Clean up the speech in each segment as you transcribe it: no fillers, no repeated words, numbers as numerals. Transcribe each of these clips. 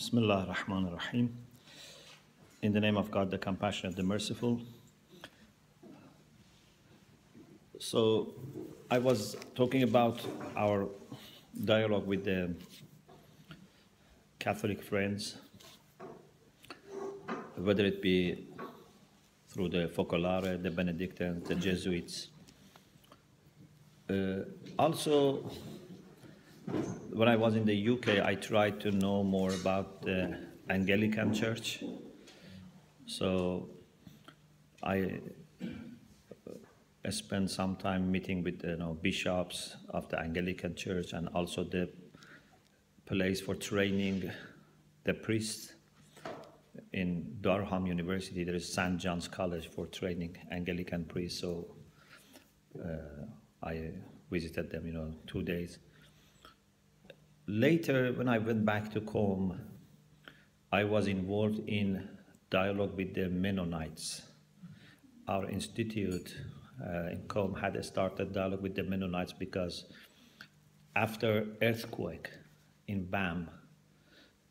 Bismillah ar-Rahman ar-Rahim. In the name of God, the Compassionate, the Merciful. So I was talking about our dialogue with the Catholic friends, whether it be through the Focolare, the Benedictines, the Jesuits. Also, when I was in the UK, I tried to know more about the Anglican Church. So I spent some time meeting with bishops of the Anglican Church, and also the place for training the priests. In Durham University, there is St. John's College for training Anglican priests. So I visited them, 2 days. Later, when I went back to Qom, I was involved in dialogue with the Mennonites. Our institute in Qom had started dialogue with the Mennonites because after earthquake in Bam,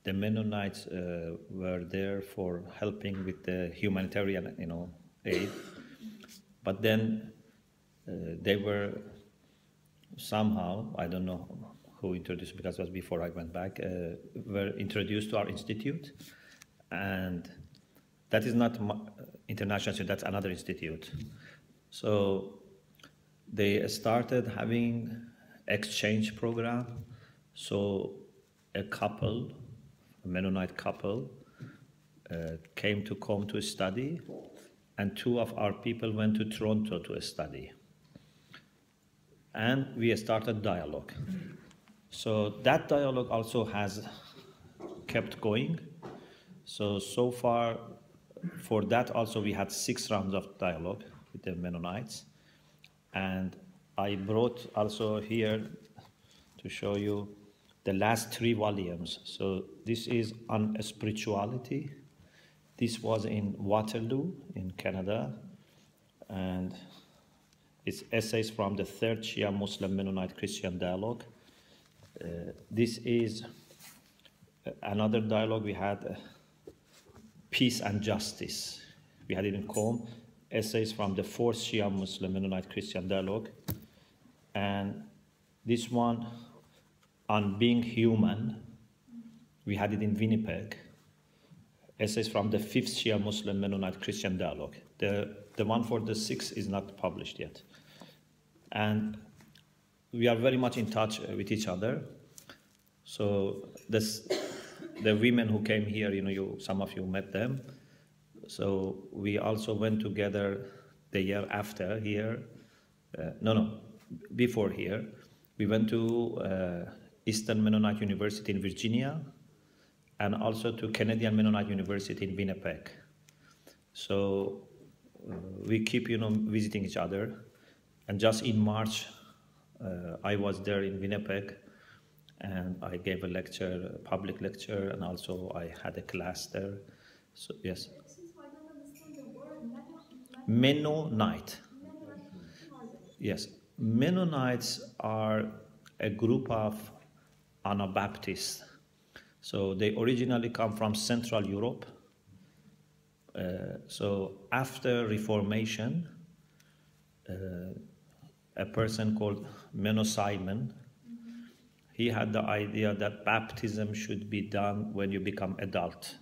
the Mennonites were there for helping with the humanitarian, aid. But then they were somehow, I don't know who introduced, because it was before I went back, were introduced to our institute. And that is not international, so that's another institute. So they started having exchange program. So a Mennonite couple, came to Qom to study, and 2 of our people went to Toronto to study. And we started dialogue. So that dialogue also has kept going. So far, for that also we had 6 rounds of dialogue with the Mennonites. And I brought also here to show you the last 3 volumes. So this is on spirituality. This was in Waterloo in Canada. And it's essays from the 3rd Shia Muslim Mennonite Christian dialogue. This is another dialogue we had, Peace and Justice. We had it in Qom, essays from the 4th Shia Muslim Mennonite Christian dialogue. And this one on being human, we had it in Winnipeg, essays from the 5th Shia Muslim Mennonite Christian dialogue. The one for the 6th is not published yet. And we are very much in touch with each other. So the women who came here, some of you met them. So we also went together the year after here. Before here. We went to Eastern Mennonite University in Virginia, and also to Canadian Mennonite University in Winnipeg. So we keep, visiting each other. And just in March, I was there in Winnipeg, and I gave a lecture, a public lecture, and also I had a class there. So yes. I don't understand the word Mennonite. Yes, Mennonites are a group of Anabaptists. So they originally come from Central Europe. So after Reformation, a person called Menno Simon, he had the idea that baptism should be done when you become adult.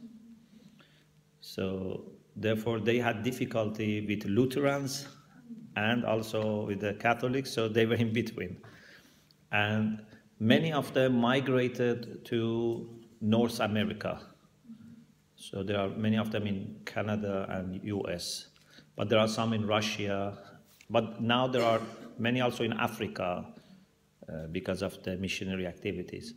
So therefore they had difficulty with Lutherans and also with the Catholics, so they were in between. And many of them migrated to North America. So there are many of them in Canada and US, but there are some in Russia. But now there are many also in Africa because of the missionary activities.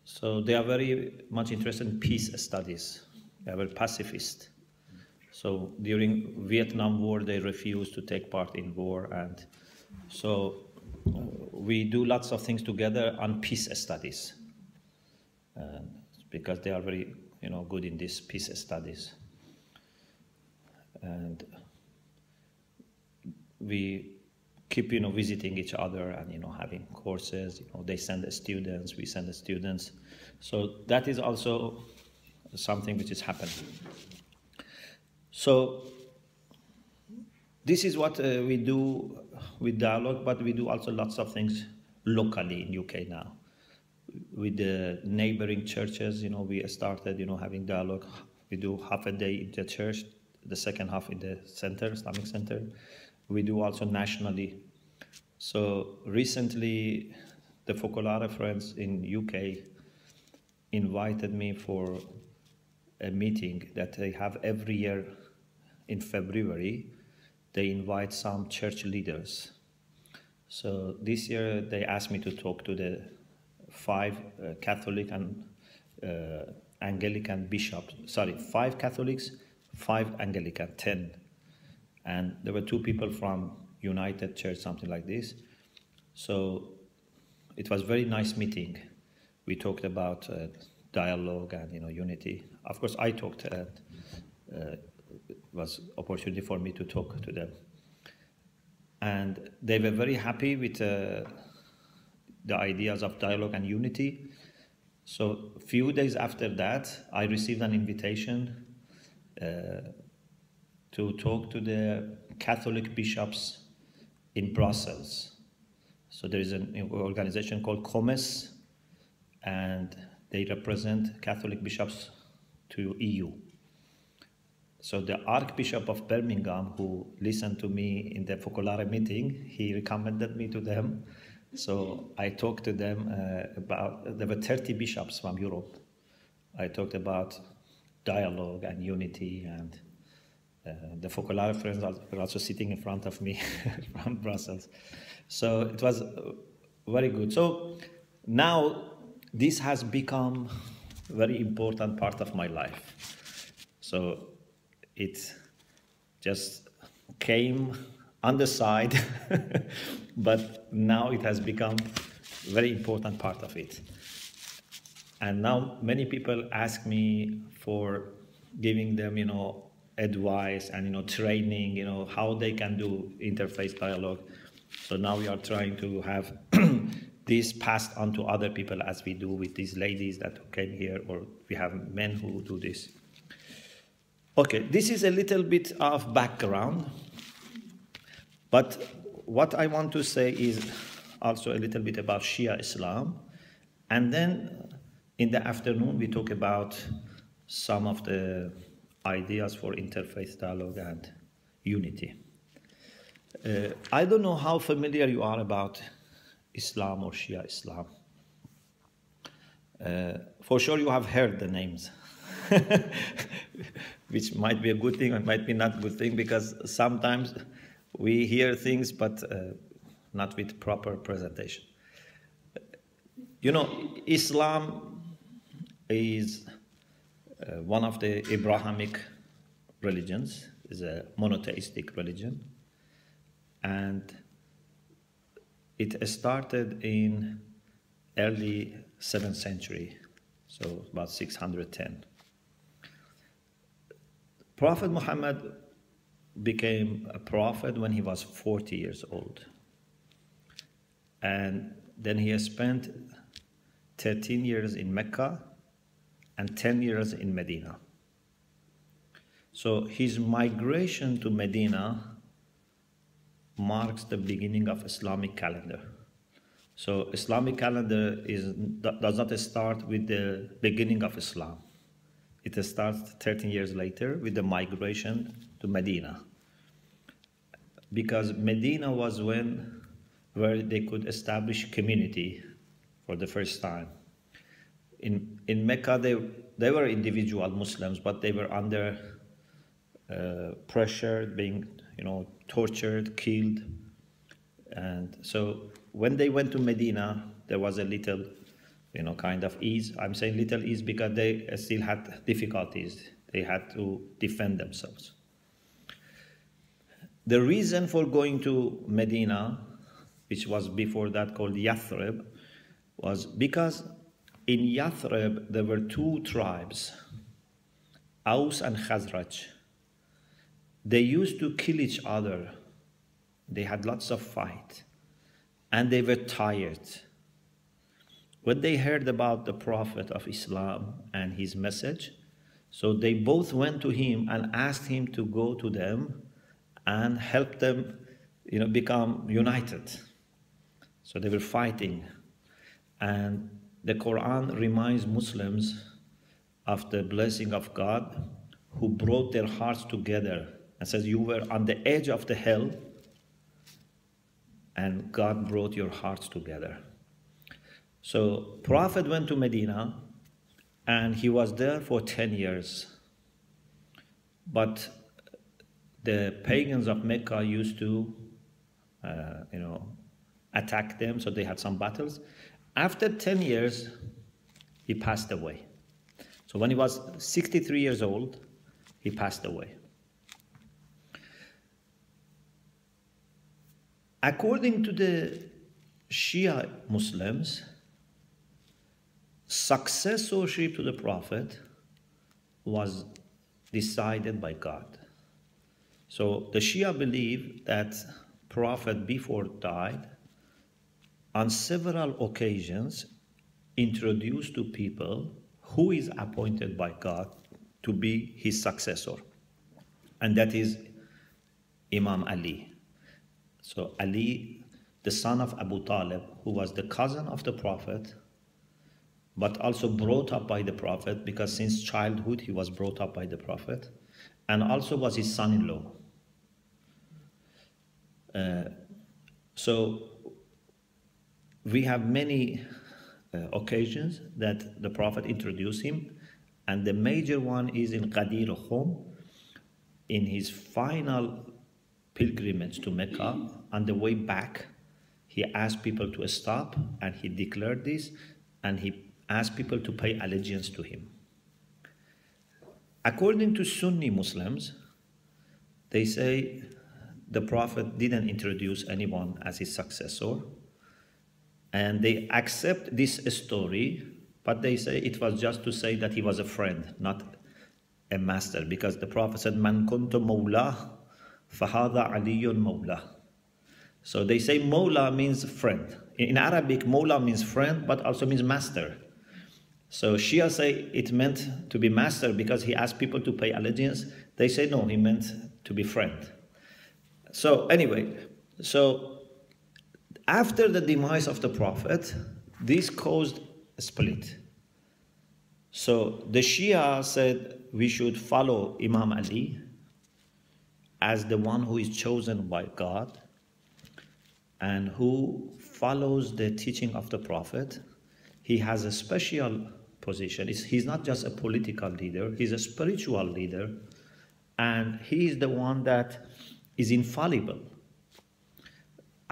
So they are very much interested in peace studies. They are very pacifist. So during Vietnam War, they refused to take part in war. And so we do lots of things together on peace studies. Because they are very, good in these peace studies. And we keep, visiting each other and, having courses. They send the students, we send the students. So that is also something which is happening. So this is what we do with dialogue, but we do also lots of things locally in UK now. With the neighboring churches, we started, having dialogue. We do half a day in the church, the second half in the center, Islamic center. We do also nationally. So recently, the Focolare Friends in UK invited me for a meeting that they have every year in February. They invite some church leaders. So this year they asked me to talk to the 5 Catholic and Anglican bishops. 5 Catholics, 5 Anglican, 10. And there were 2 people from United Church, something like this. So it was a very nice meeting. We talked about dialogue and unity. Of course, I talked. It was opportunity for me to talk to them, and they were very happy with the ideas of dialogue and unity. So a few days after that, I received an invitation to talk to the Catholic bishops in Brussels. So there is an organization called COMES, and they represent Catholic bishops to EU. So the Archbishop of Birmingham, who listened to me in the Focolare meeting, he recommended me to them. So I talked to them there were 30 bishops from Europe. I talked about dialogue and unity, and the Focolare Friends were also sitting in front of me from Brussels. So it was very good. So now this has become a very important part of my life. So it just came on the side, but now it has become a very important part of it. And now many people ask me for giving them, advice and, training, how they can do interfaith dialogue. So now we are trying to have this passed on to other people, as we do with these ladies that came here, or we have men who do this. Okay, this is a little bit of background, but what I want to say is also a little bit about Shia Islam, and then in the afternoon we talk about some of the ideas for interfaith dialogue and unity. I don't know how familiar you are about Islam or Shia Islam. For sure you have heard the names, which might be a good thing or might be not a good thing, because sometimes we hear things but not with proper presentation. Islam is one of the Abrahamic religions, is a monotheistic religion, and it started in early 7th century, so about 610. Prophet Muhammad became a prophet when he was 40 years old, and then he spent 13 years in Mecca and 10 years in Medina. So his migration to Medina marks the beginning of Islamic calendar. So Islamic calendar does not start with the beginning of Islam. It starts 13 years later with the migration to Medina, because Medina was where they could establish community for the first time. In Mecca, they were individual Muslims, but they were under pressure, being tortured, killed, and so when they went to Medina, there was a little kind of ease. I'm saying little ease because they still had difficulties. They had to defend themselves. The reason for going to Medina, which was before that called Yathrib, was because in Yathrib there were 2 tribes, Aus and Khazraj. They used to kill each other They had lots of fight. And they were tired. When they heard about the Prophet of Islam and his message, so they both went to him and asked him to go to them and help them, become united. So they were fighting. And the Quran reminds Muslims of the blessing of God who brought their hearts together and says, you were on the edge of the hell and God brought your hearts together. So Prophet went to Medina and he was there for 10 years. But the pagans of Mecca used to, attack them, so they had some battles. After 10 years, he passed away. So when he was 63 years old, he passed away. According to the Shia Muslims, successorship to the Prophet was decided by God. So the Shia believe that Prophet before died, on several occasions, introduced to people who is appointed by God to be his successor. And that is Imam Ali. So Ali, the son of Abu Talib, who was the cousin of the Prophet, but also brought up by the Prophet, because since childhood he was brought up by the Prophet, and also was his son-in-law. So we have many occasions that the Prophet introduced him, and the major one is in Qadir Khum, in his final pilgrimage to Mecca. On the way back, he asked people to stop, and he declared this, and he asked people to pay allegiance to him. According to Sunni Muslims, they say the Prophet didn't introduce anyone as his successor, and they accept this story, but they say it was just to say that he was a friend, not a master, because the Prophet said, Man kuntu mawla, fahada aliyun mawla. So they say mawla means friend. In Arabic, mawla means friend, but also means master. So Shia say it meant to be master because he asked people to pay allegiance. They say no, he meant to be friend. So anyway, so after the demise of the Prophet, this caused a split. So the Shia said we should follow Imam Ali as the one who is chosen by God and who follows the teaching of the Prophet. He has a special position. He's not just a political leader, he's a spiritual leader, and he is the one that is infallible.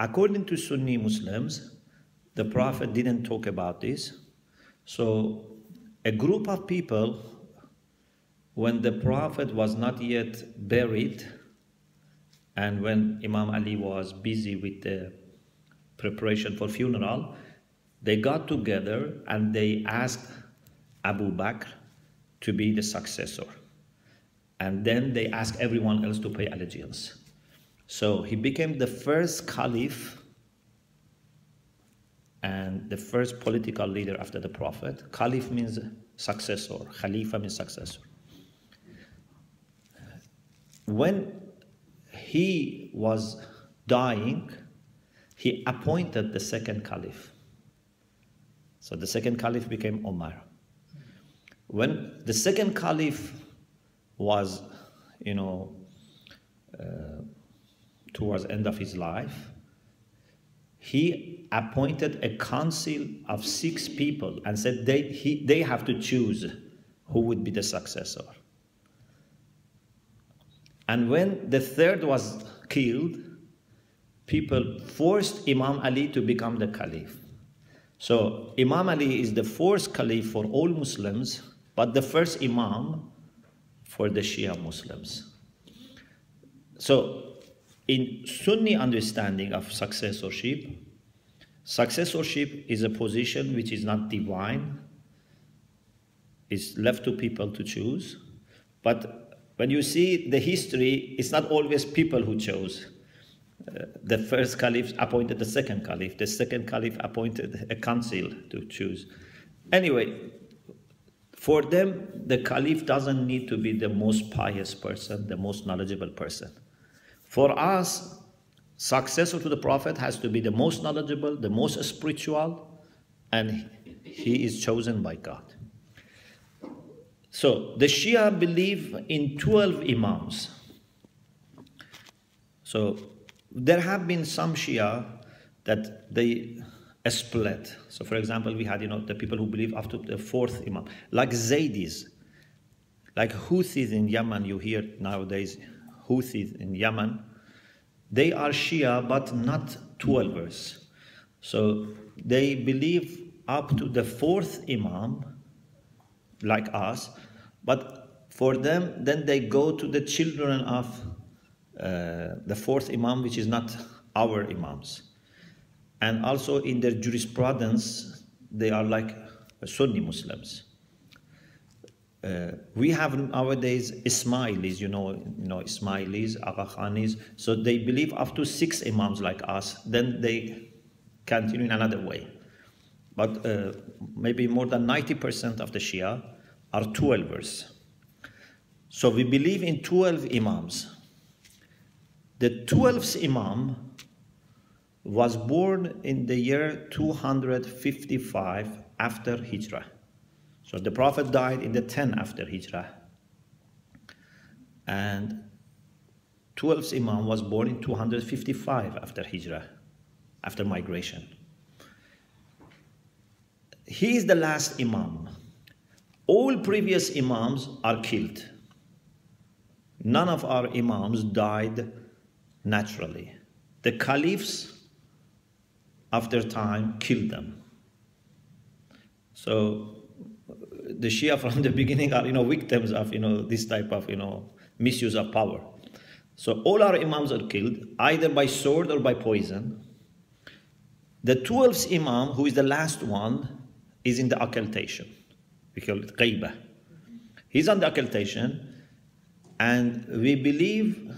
According to Sunni Muslims, the Prophet didn't talk about this. So a group of people, when the Prophet was not yet buried, and when Imam Ali was busy with the preparation for funeral, they got together and they asked Abu Bakr to be the successor. And then they asked everyone else to pay allegiance. So he became the first caliph and the first political leader after the Prophet. Caliph means successor. Khalifa means successor. When he was dying, he appointed the second caliph. So the second caliph became Omar. When the second caliph was, towards the end of his life, he appointed a council of 6 people and said they have to choose who would be the successor. And when the third was killed, people forced Imam Ali to become the caliph. So Imam Ali is the fourth caliph for all Muslims, but the first imam for the Shia Muslims. So in Sunni understanding of successorship is a position which is not divine. It's left to people to choose. But when you see the history, it's not always people who chose. The first caliph appointed the second caliph. The second caliph appointed a council to choose. Anyway, for them, the caliph doesn't need to be the most pious person, the most knowledgeable person. For us, successor to the prophet has to be the most knowledgeable, the most spiritual, and he is chosen by God. So the Shia believe in 12 imams. So there have been some Shia that they split. So for example, we had, the people who believe up to the fourth imam, like Zaydis, like Houthis in Yemen. You hear nowadays Houthis in Yemen. They are Shia, but not 12ers. So they believe up to the fourth imam, like us, but for them, then they go to the children of the fourth imam, which is not our imams. And also in their jurisprudence, they are like Sunni Muslims. We have nowadays Ismailis, Ismailis, Aga Khanis. So they believe up to 6 imams like us. Then they continue in another way. But maybe more than 90% of the Shia are 12ers. So we believe in 12 imams. The 12th imam was born in the year 255 after Hijrah. So the Prophet died in the 10 after Hijrah. And 12th Imam was born in 255 after Hijrah, after migration. He is the last Imam. All previous Imams are killed. None of our Imams died naturally. The Caliphs, after time, killed them. So the Shia from the beginning are, victims of, this type of, misuse of power. So all our Imams are killed, either by sword or by poison. The 12th Imam, who is the last one, is in the occultation. We call it Ghaibah. He's on the occultation, and we believe,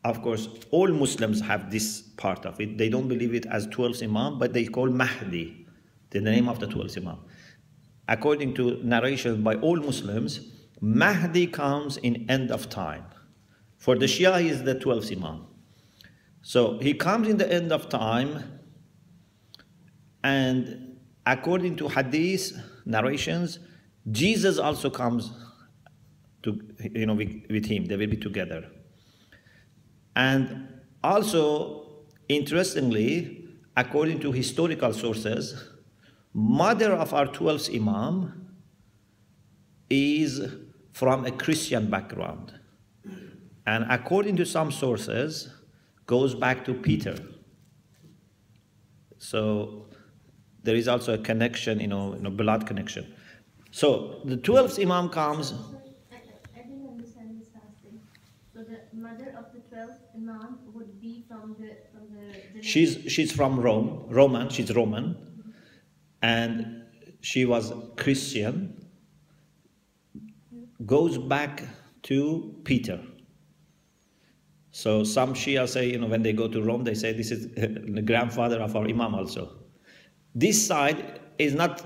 of course, all Muslims have this part of it. They don't believe it as 12th Imam, but they call Mahdi, the name of the 12th Imam. According to narration by all Muslims, Mahdi comes in end of time. For the Shia, he is the 12th Imam. So he comes in the end of time, and according to Hadith narrations, Jesus also comes to, with him. They will be together. And also, interestingly, according to historical sources, mother of our 12th Imam is from a Christian background. And according to some sources, goes back to Peter. So there is also a connection, blood connection. So the 12th Imam comes. I didn't understand this last thing. So the mother of the 12th Imam would be from the She's from Roman. She's Roman, and she was Christian. Goes back to Peter. So some Shia say, when they go to Rome, they say this is the grandfather of our Imam also. This side is not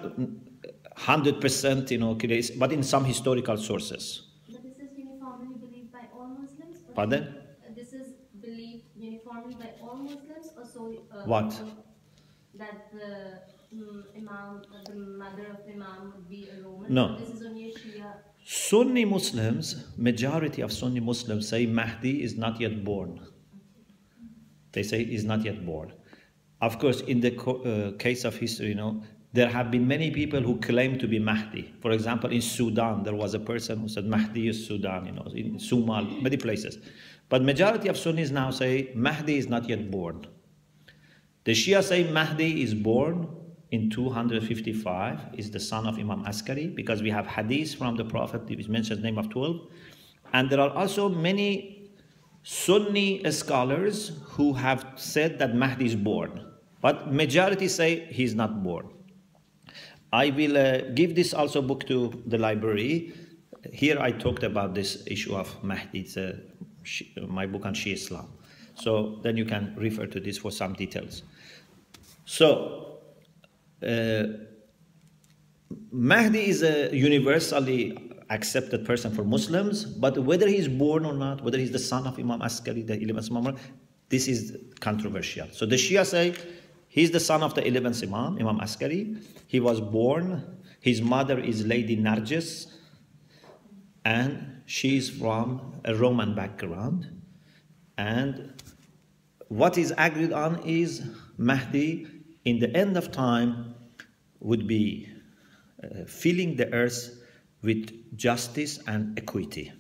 100%, case, but in some historical sources. But this is uniformly believed by all Muslims? Pardon? This is believed uniformly by all Muslims, or so? What? That the Imam, the mother of the Imam would be a Roman? No. This is only a Shia. Sunni Muslims, majority of Sunni Muslims say Mahdi is not yet born. They say he is not yet born. Of course, in the case of history, there have been many people who claim to be Mahdi. For example, in Sudan, there was a person who said Mahdi is Sudan, in Somali, many places. But majority of Sunnis now say Mahdi is not yet born. The Shia say Mahdi is born in 255, is the son of Imam Askari, because we have hadith from the Prophet, which mentions the name of 12. And there are also many Sunni scholars who have said that Mahdi is born. But majority say he is not born. I will give this also book to the library. Here I talked about this issue of Mahdi. It's my book on Shia Islam. So then you can refer to this for some details. So Mahdi is a universally accepted person for Muslims, but whether he's born or not, whether he's the son of Imam Askari, the 11th Imam, this is controversial. So the Shia say he's the son of the 11th Imam, Imam Askari. He was born, his mother is Lady Narjis, and she is from a Roman background. And what is agreed on is Mahdi, in the end of time, would be filling the earth with justice and equity.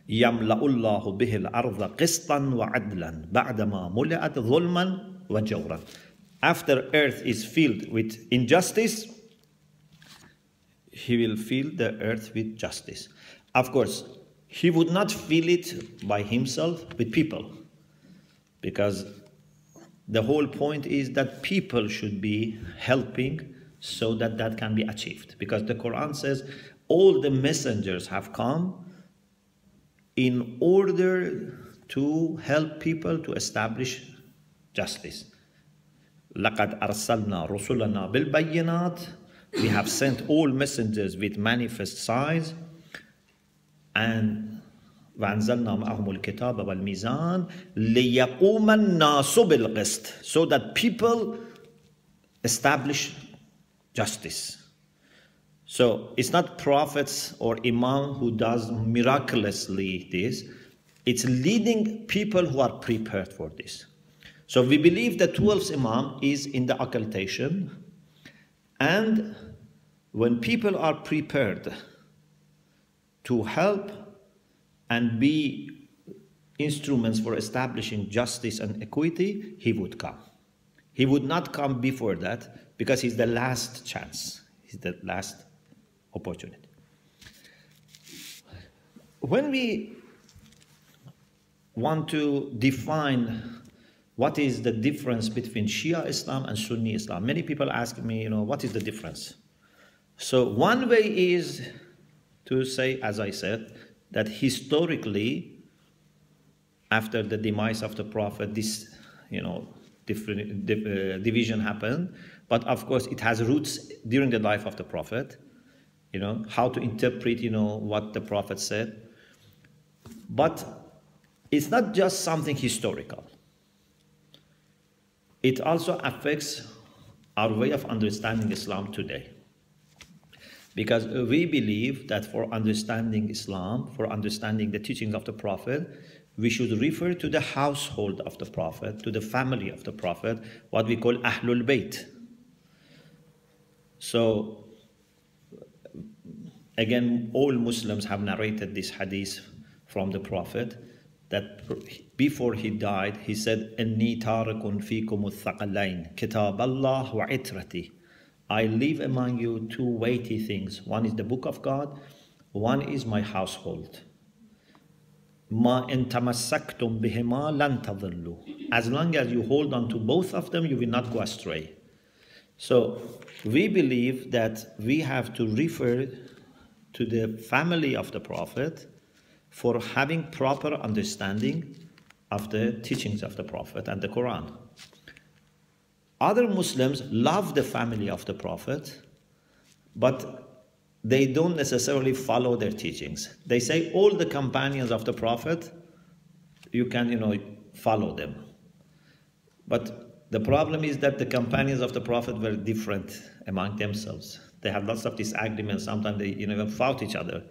يَمْلَأُ اللَّهُ بِهِ الْأَرْضَ قِسْطًا وَعَدْلًا بَعْدَمَا مُلِئَتْ ظُلْمًا وَجَوْرًا. After earth is filled with injustice, he will fill the earth with justice. Of course, he would not fill it by himself with people, because the whole point is that people should be helping so that that can be achieved. Because the Quran says all the messengers have come in order to help people to establish justice. لَقَدْ أَرْسَلْنَا رُسُلَنَا بِالْبَيِّنَاتِ. We have sent all messengers with manifest signs, and وَأَنزَلْنَا مَعَهُمُ الْكِتَابَ وَالْمِيزَانَ لِيَقُومَ النَّاسُ بِالْقِسْطِ, so that people establish justice. So it's not prophets or imam who does miraculously this. It's leading people who are prepared for this. So we believe the 12th imam is in the occultation, and when people are prepared to help and be instruments for establishing justice and equity, he would come. He would not come before that, because he's the last chance. He's the last opportunity. When we want to define what is the difference between Shia Islam and Sunni Islam, many people ask me, what is the difference? So one way is to say, as I said, that historically, after the demise of the Prophet, this, different division happened. But of course, it has roots during the life of the Prophet. How to interpret, what the Prophet said. But it's not just something historical. It also affects our way of understanding Islam today. Because we believe that for understanding Islam, for understanding the teachings of the Prophet, we should refer to the household of the Prophet, to the family of the Prophet, what we call Ahlul Bayt. So, again, all Muslims have narrated this hadith from the Prophet, that before he died, he said, إِنِّي تَارِكٌ فِيكُمُ الثَّقَلَيْنِ كِتَابَ اللَّهِ وَعِتْرَتِهِ. I leave among you two weighty things. One is the book of God, one is my household. مَا إِن تَمَسَّكْتُمْ بِهِمَا لَن تَضِلُّوا. As long as you hold on to both of them, you will not go astray. So we believe that we have to refer to the family of the Prophet for having proper understanding of the teachings of the Prophet and the Quran. Other Muslims love the family of the Prophet, but they don't necessarily follow their teachings. They say all the companions of the Prophet, you can, follow them. But the problem is that the companions of the Prophet were different among themselves. They had lots of disagreements. Sometimes they, even fought each other.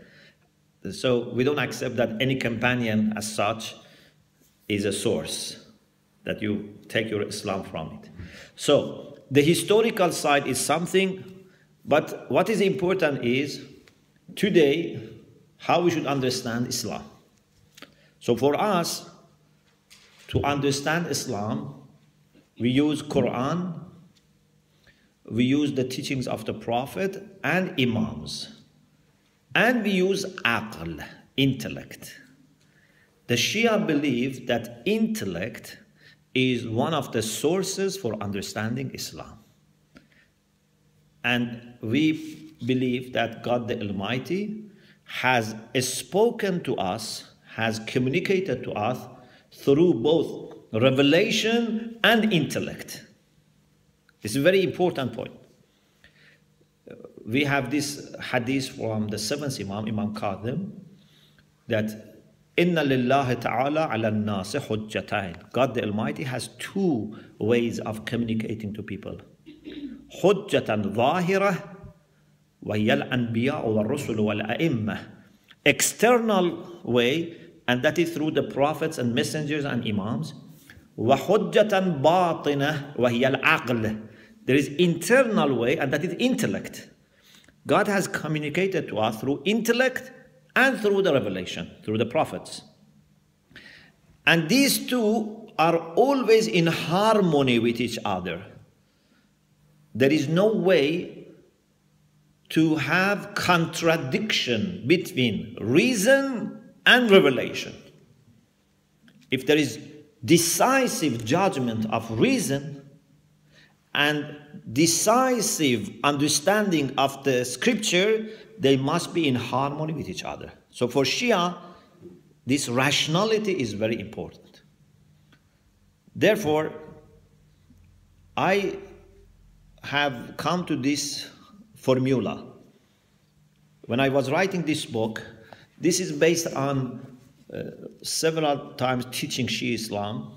So we don't accept that any companion as such is a source that you take your Islam from it. So the historical side is something, but what is important is today how we should understand Islam. So for us to understand Islam, we use Quran, we use the teachings of the Prophet and Imams. And we use aql, intellect. The Shia believe that intellect is one of the sources for understanding Islam. And we believe that God the Almighty has spoken to us, has communicated to us through both revelation and intellect. This is a very important point. We have this hadith from the seventh Imam, Imam Qadim, that Inna lillahi ta'ala ala nasi hujjatain. God the Almighty has two ways of communicating to people. Hujjatan zahirah wa hiya al-anbiya wa ar-rusul wal a'immah. External way, and that is through the prophets and messengers and imams. Wa hujjatan batinah wa hiya al-aql. There is internal way, and that is intellect. God has communicated to us through intellect and through the revelation, through the prophets. And these two are always in harmony with each other. There is no way to have contradiction between reason and revelation. If there is decisive judgment of reason and decisive understanding of the scripture, they must be in harmony with each other. So for Shia, this rationality is very important. Therefore, I have come to this formula. When I was writing this book, this is based on several times teaching Shia Islam.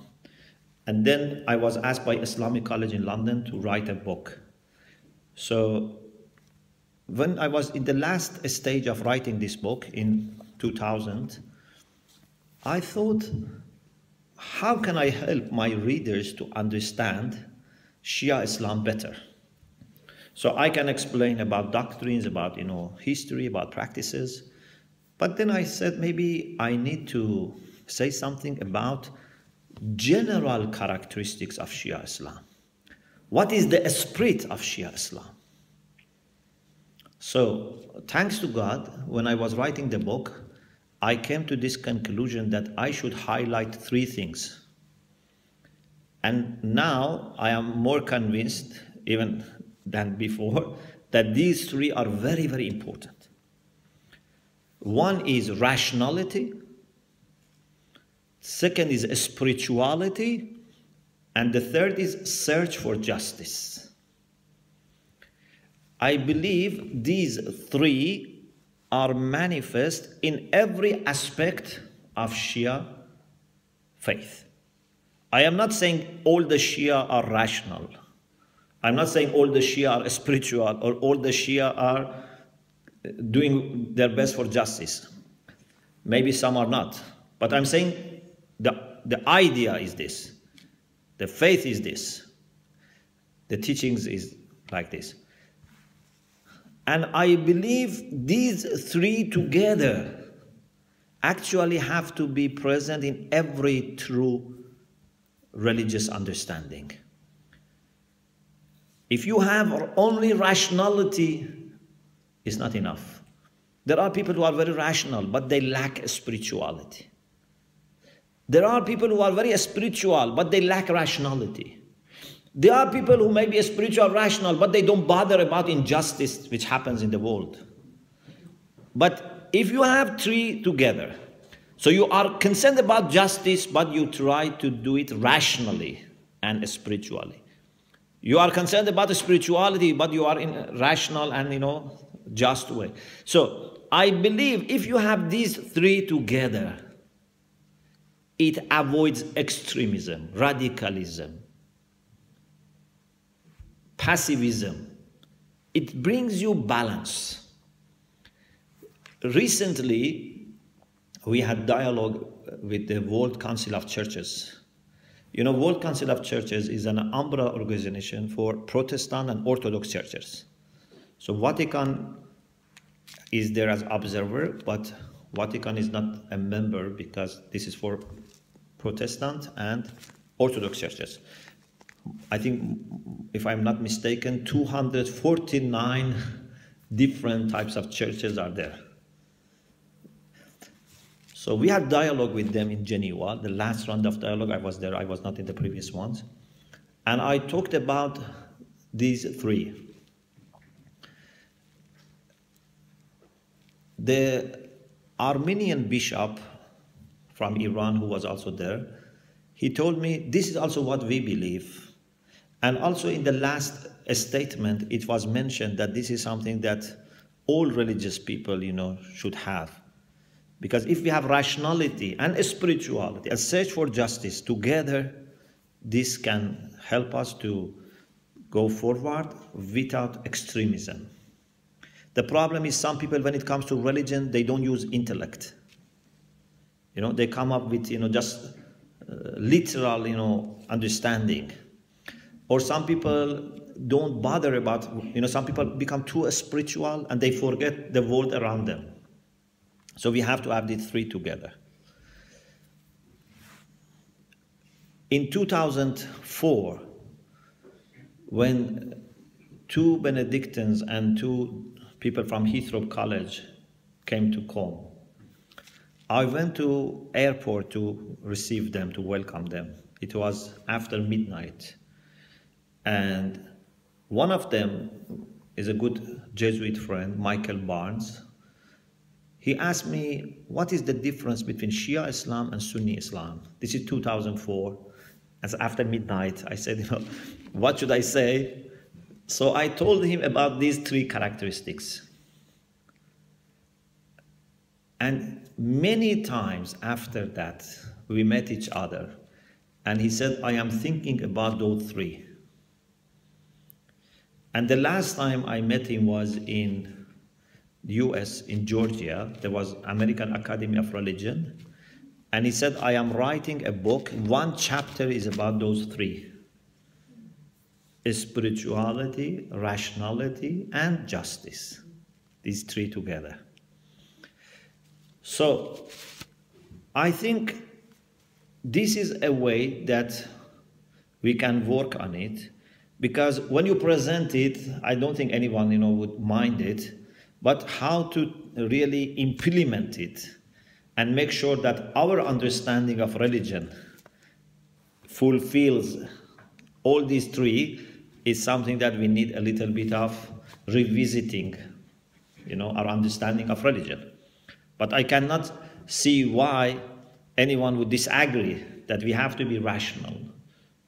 And then I was asked by Islamic College in London to write a book. So when I was in the last stage of writing this book in 2000, I thought, how can I help my readers to understand Shia Islam better? So I can explain about doctrines, about history, about practices. But then I said, maybe I need to say something about general characteristics of Shia Islam. What is the esprit of Shia Islam? So, thanks to God, when I was writing the book, I came to this conclusion that I should highlight three things. And now I am more convinced, even than before, that these three are very, very important. One is rationality. Second is spirituality, and the third is search for justice. I believe these three are manifest in every aspect of Shia faith. I am not saying all the Shia are rational. I'm not saying all the Shia are spiritual or all the Shia are doing their best for justice. Maybe some are not. But I'm saying the idea is this. The faith is this. The teachings is like this. And I believe these three together actually have to be present in every true religious understanding. If you have only rationality, it's not enough. There are people who are very rational, but they lack spirituality. There are people who are very spiritual, but they lack rationality. There are people who may be spiritual, rational, but they don't bother about injustice which happens in the world. But if you have three together, so you are concerned about justice, but you try to do it rationally and spiritually. You are concerned about spirituality, but you are in a rational and just way. So I believe if you have these three together, it avoids extremism, radicalism, passivism. It brings you balance. Recently, we had dialogue with the World Council of Churches. World Council of Churches is an umbrella organization for Protestant and Orthodox churches. So Vatican is there as observer, but Vatican is not a member because this is for Protestant and Orthodox churches. I think, if I'm not mistaken, 249 different types of churches are there. So we had dialogue with them in Geneva. The last round of dialogue, I was there. I was not in the previous ones. And I talked about these three. The Armenian bishop from Iran, who was also there, he told me, this is also what we believe. And also in the last statement, it was mentioned that this is something that all religious people, should have. Because if we have rationality and spirituality, a search for justice together, this can help us to go forward without extremism. The problem is some people, when it comes to religion, they don't use intellect. They come up with, just literal, understanding. Or some people don't bother about, some people become too spiritual and they forget the world around them. So we have to have these three together. In 2004, when 2 Benedictines and 2 people from Heathrow College came to Qom, I went to airport to receive them, to welcome them. It was after midnight. And one of them is a good Jesuit friend, Michael Barnes. He asked me, what is the difference between Shia Islam and Sunni Islam? This is 2004. And after midnight, I said, what should I say? So I told him about these 3 characteristics. And many times after that, we met each other. And he said, I am thinking about those 3. And the last time I met him was in the US, in Georgia. There was American Academy of Religion. And he said, I am writing a book. 1 chapter is about those 3. Spirituality, rationality, and justice. These 3 together. So, I think this is a way that we can work on it. Because when you present it, I don't think anyone, would mind it. But how to really implement it and make sure that our understanding of religion fulfills all these 3 is something that we need a little bit of revisiting, our understanding of religion. But I cannot see why anyone would disagree that we have to be rational,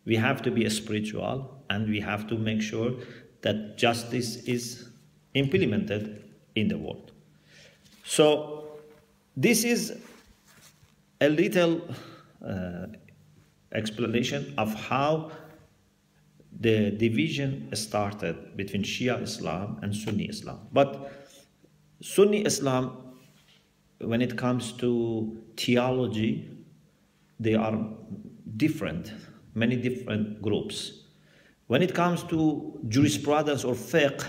we have to be spiritual, and we have to make sure that justice is implemented in the world. So this is a little explanation of how the division started between Shia Islam and Sunni Islam. But Sunni Islam, when it comes to theology, they are different, many different groups. When it comes to jurisprudence or fiqh,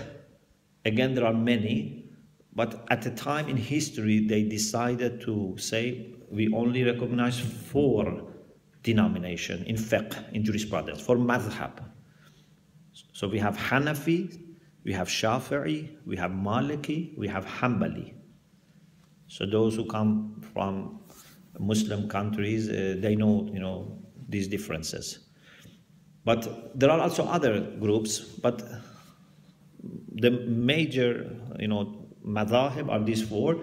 again, there are many, but at a time in history, they decided to say, we only recognize 4 denominations in fiqh, in jurisprudence, for madhab. So we have Hanafi, we have Shafi'i, we have Maliki, we have Hanbali. So those who come from Muslim countries, they know, these differences. But there are also other groups, but the major, madhahib are these 4.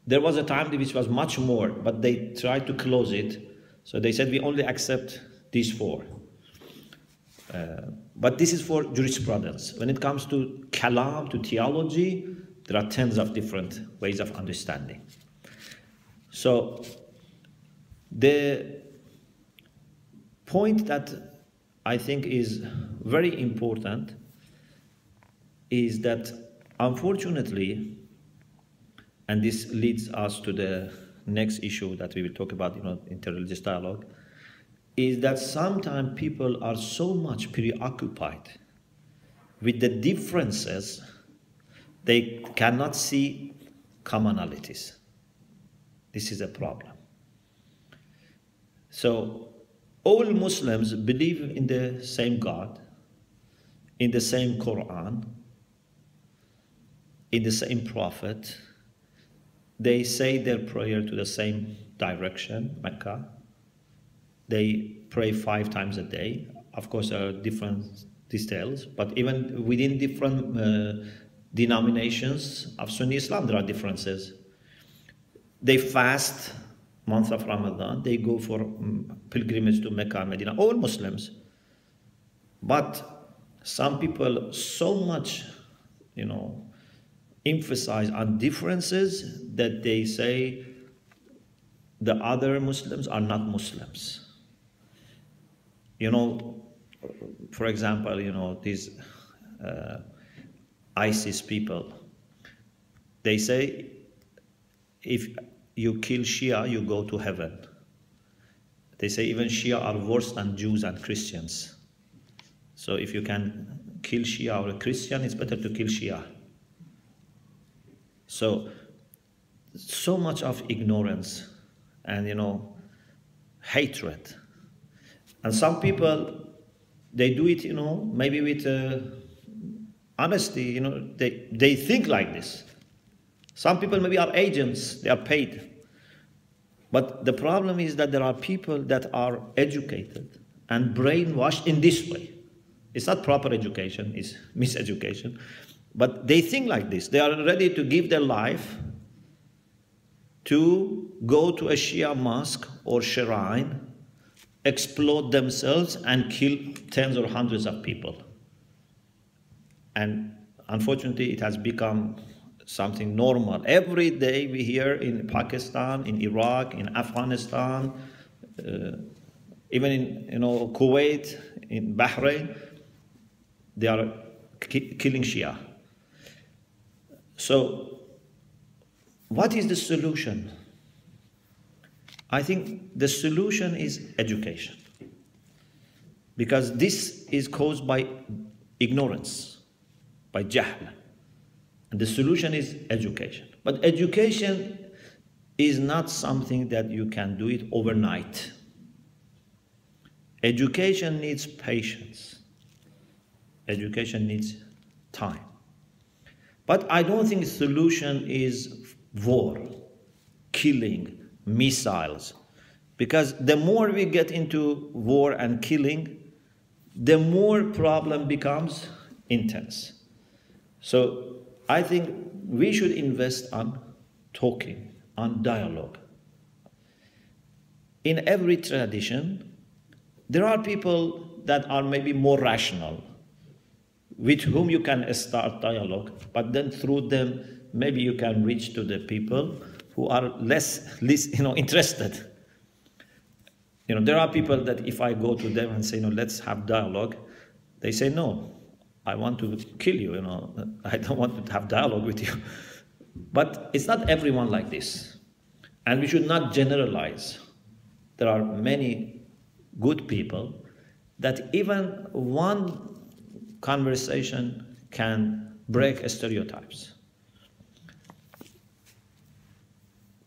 There was a time which was much more, but they tried to close it. So they said, we only accept these 4. But this is for jurisprudence. When it comes to kalam, to theology, there are tens of different ways of understanding. So the point that I think is very important is that, unfortunately, and this leads us to the next issue that we will talk about, interreligious dialogue, is that sometimes people are so much preoccupied with the differences, they cannot see commonalities. This is a problem. So, all Muslims believe in the same God, in the same Quran, in the same Prophet. They say their prayer to the same direction, Mecca. They pray 5 times a day. Of course, there are different details, but even within different denominations of Sunni Islam, there are differences. They fast month of Ramadan, they go for pilgrimage to Mecca and Medina, all Muslims. But some people so much, emphasize on differences that they say the other Muslims are not Muslims. For example, these ISIS people, they say if you kill Shia, you go to heaven. They say even Shia are worse than Jews and Christians. So if you can kill Shia or a Christian, it's better to kill Shia. So much of ignorance and, hatred. And some people, they do it, maybe with honesty, they think like this. Some people maybe are agents, they are paid. But the problem is that there are people that are educated and brainwashed in this way. It's not proper education, it's miseducation. But they think like this. They are ready to give their life to go to a Shia mosque or shrine, explode themselves and kill tens or hundreds of people. And unfortunately, it has become something normal. Every day we hear in Pakistan, in Iraq, in Afghanistan, even in Kuwait, in Bahrain, they are killing Shia. So, what is the solution? I think the solution is education. Because this is caused by ignorance, by jahl. And the solution is education. But education is not something that you can do it overnight. Education needs patience. Education needs time. But I don't think the solution is war, killing, missiles. Because the more we get into war and killing, the more problem becomes intense. So I think we should invest on talking, on dialogue. In every tradition, there are people that are maybe more rational, with whom you can start dialogue, but then through them, maybe you can reach to the people who are less interested. There are people that if I go to them and say, let's have dialogue, they say, no, I want to kill you, I don't want to have dialogue with you. But it's not everyone like this. And we should not generalize. There are many good people that even one conversation can break stereotypes.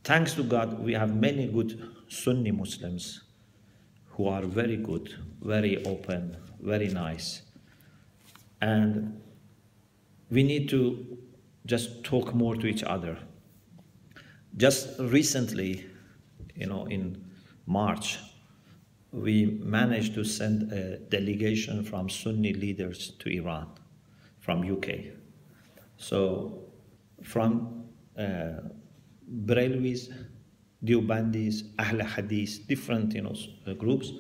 Thanks to God, we have many good Sunni Muslims who are very good, very open, very nice. And we need to just talk more to each other. Just recently, in March, we managed to send a delegation from Sunni leaders to Iran, from UK. So from Brelwis, Deobandis, Ahl Hadith, different groups.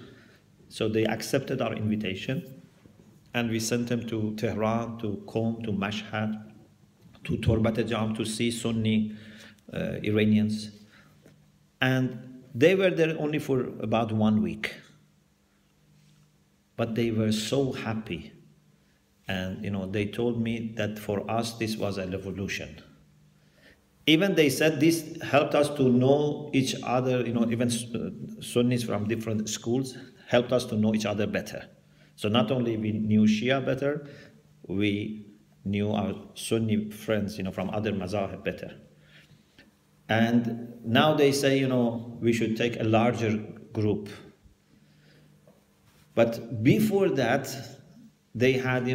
So they accepted our invitation, and we sent them to Tehran, to Qom, to Mashhad, to Torbat Jam to see Sunni Iranians. And they were there only for about 1 week. But they were so happy. And they told me that for us this was a revolution. Even they said this helped us to know each other, even Sunnis from different schools helped us to know each other better. So not only we knew Shia better, we knew our Sunni friends, from other mazahib better. And now they say, we should take a larger group. But before that, they had,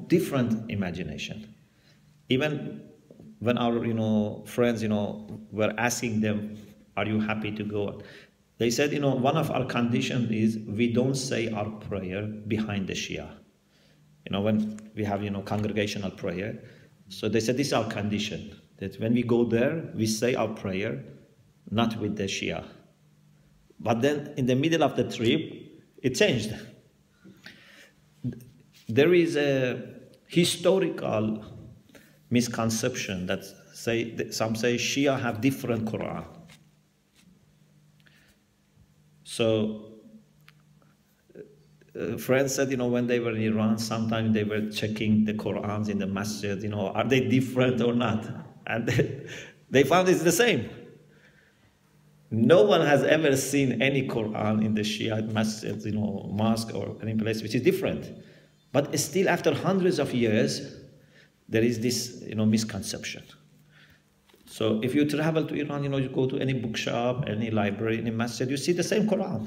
different imagination. Even when our, friends, were asking them, are you happy to go? They said, one of our conditions is we don't say our prayer behind the Shia. When we have, congregational prayer. So they said, this is our condition, that when we go there, we say our prayer, not with the Shia. But then in the middle of the trip, it changed. There is a historical misconception that some say Shia have different Quran. So friends said, when they were in Iran, sometimes they were checking the Qurans in the masjid, are they different or not? And they found it's the same. No one has ever seen any Quran in the Shia masjid, mosque or any place which is different. But still, after hundreds of years, there is this, misconception. So if you travel to Iran, you go to any bookshop, any library, any masjid, you see the same Quran.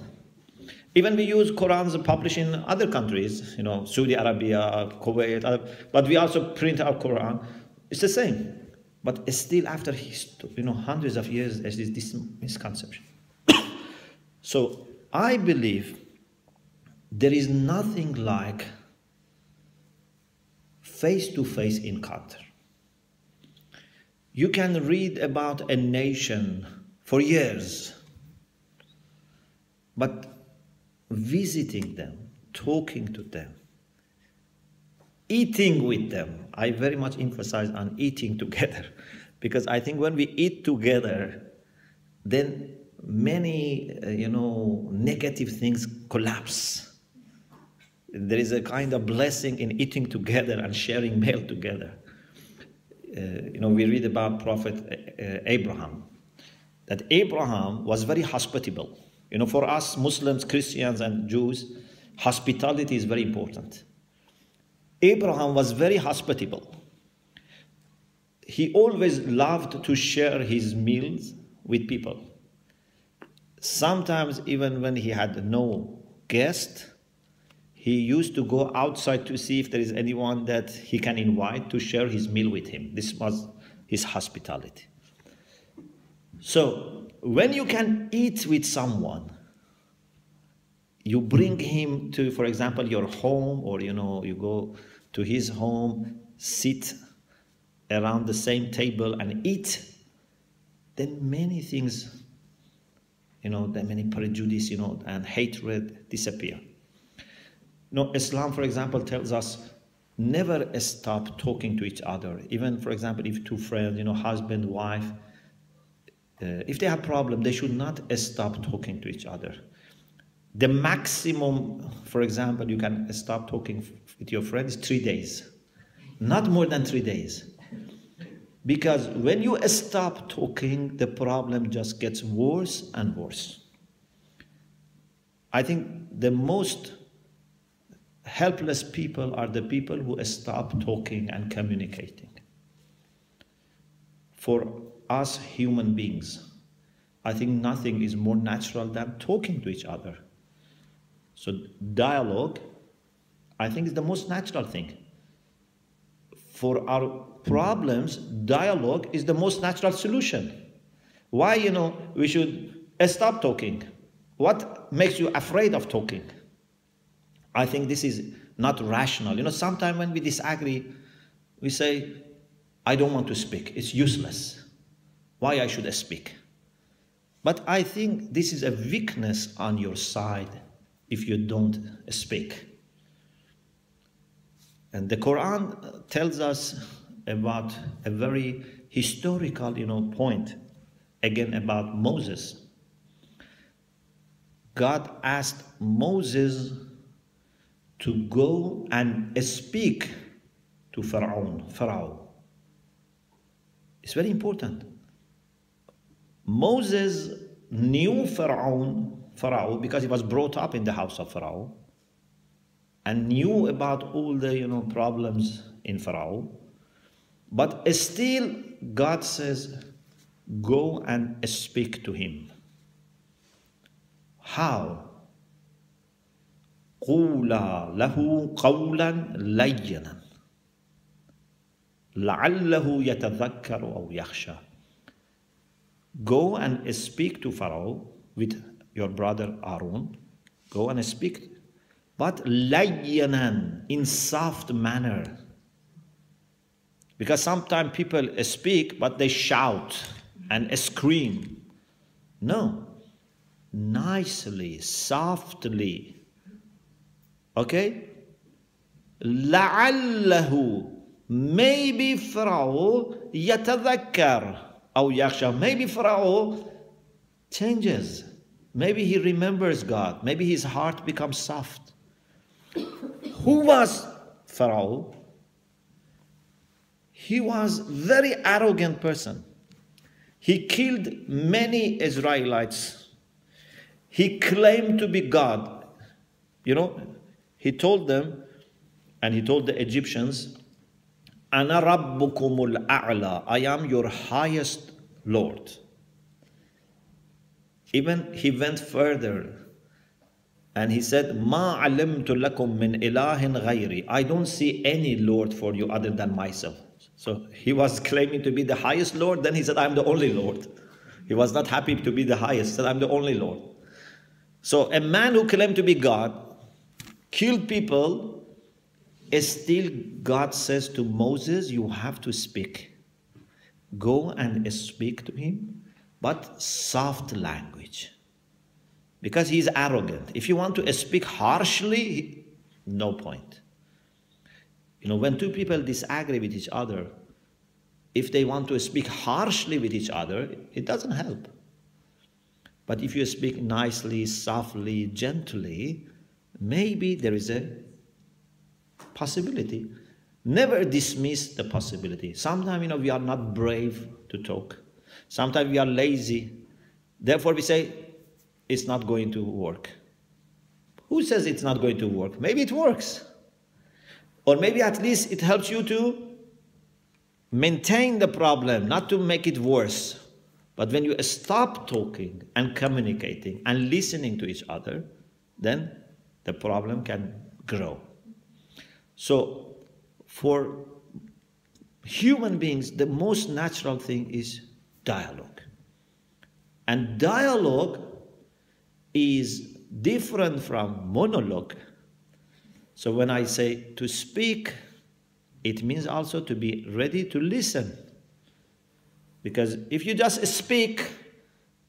Even we use Qurans published in other countries, Saudi Arabia, Kuwait, but we also print our Quran. It's the same. But still, after hundreds of years, there is this misconception. So I believe there is nothing like face-to-face encounter. You can read about a nation for years, but visiting them, talking to them, eating with them. I very much emphasize on eating together, because I think when we eat together, then many, negative things collapse. There is a kind of blessing in eating together and sharing meal together. We read about Prophet Abraham, that Abraham was very hospitable. For us Muslims, Christians, and Jews, hospitality is very important. Abraham was very hospitable. He always loved to share his meals with people. Sometimes even when he had no guest, he used to go outside to see if there is anyone that he can invite to share his meal with him. This was his hospitality. So when you can eat with someone, you bring him to, for example, your home, or you go to his home, sit around the same table and eat, then many things, the many prejudice, and hatred disappear. Islam, for example, tells us never stop talking to each other. Even, for example, if two friends, husband, wife, if they have problem, they should not stop talking to each other. The maximum, for example, you can stop talking with your friends 3 days, not more than 3 days. Because when you stop talking, the problem just gets worse and worse. I think the most helpless people are the people who stop talking and communicating. For us human beings, I think nothing is more natural than talking to each other. So dialogue, I think, is the most natural thing. For our problems, dialogue is the most natural solution. Why, we should stop talking? What makes you afraid of talking? I think this is not rational. Sometimes when we disagree, we say, I don't want to speak. It's useless. Why I should speak? But I think this is a weakness on your side if you don't speak. And the Quran tells us about a very historical, point, again about Moses. God asked Moses to go and speak to Pharaoh. It's very important. Moses knew Pharaoh because he was brought up in the house of Pharaoh and knew about all the problems in Pharaoh. But still God says, go and speak to him. How? قُولَا لَهُ قَوْلًا لَيِّنًا لَعَلَّهُ يَتَذَكَّرُ أَوْ يَخْشَى. Go and speak to Pharaoh with your brother Aaron. Go and speak, but layyanan, in soft manner. Because sometimes people speak, but they shout and scream. No. nicely, softly. Okay? لعله, maybe Pharaoh يتذكر أو يخشى. Maybe Pharaoh changes. Maybe he remembers God. Maybe his heart becomes soft. Who was Pharaoh? He was very arrogant person. He killed many Israelites. He claimed to be God. You know, he told them, and he told the Egyptians, أَنَا رَبُّكُمُ الْأَعْلَى, I am your highest Lord. Even he went further and he said, مَا عَلِمْتُ لَكُم مِّنْ إِلَهٍ غَيْرِي, I don't see any Lord for you other than myself. So he was claiming to be the highest Lord, then he said, I'm the only Lord. He was not happy to be the highest, he said, I'm the only Lord. So a man who claimed to be God, killed people, still God says to Moses, you have to speak. Go and speak to him, but soft language. Because he's arrogant. If you want to speak harshly, no point. You know, when two people disagree with each other, if they want to speak harshly with each other, it doesn't help. But if you speak nicely, softly, gently, maybe there is a possibility. Never dismiss the possibility. Sometimes, we are not brave to talk. Sometimes we are lazy. Therefore, we say, it's not going to work. Who says it's not going to work? Maybe it works. Or maybe at least it helps you to maintain the problem, not to make it worse. But when you stop talking and communicating and listening to each other, then the problem can grow. So, for human beings, the most natural thing is dialogue. And dialogue is different from monologue. So when I say to speak, it means also to be ready to listen. Because if you just speak,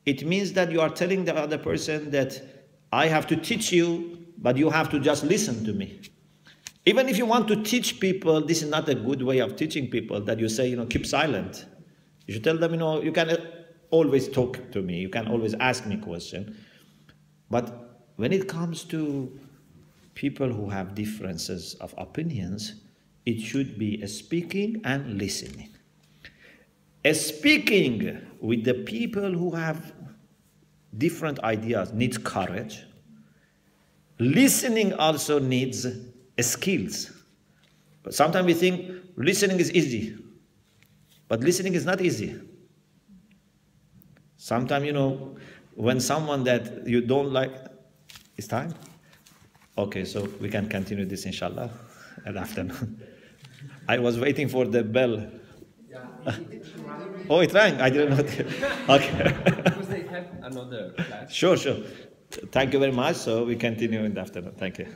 it means that you are telling the other person that I have to teach you, but you have to just listen to me. Even if you want to teach people, this is not a good way of teaching people, that you say, keep silent. You should tell them, you can always talk to me. You can always ask me questions. But when it comes to people who have differences of opinions, it should be speaking and listening. Speaking with the people who have different ideas needs courage. Listening also needs skills. But sometimes we think listening is easy. But listening is not easy. Sometimes, when someone that you don't like, it's time? Okay, so we can continue this inshallah at afternoon. I was waiting for the bell. Oh, it rang. I didn't know. Okay. Because they have another class. Sure. Thank you very much. So we continue in the afternoon. Thank you.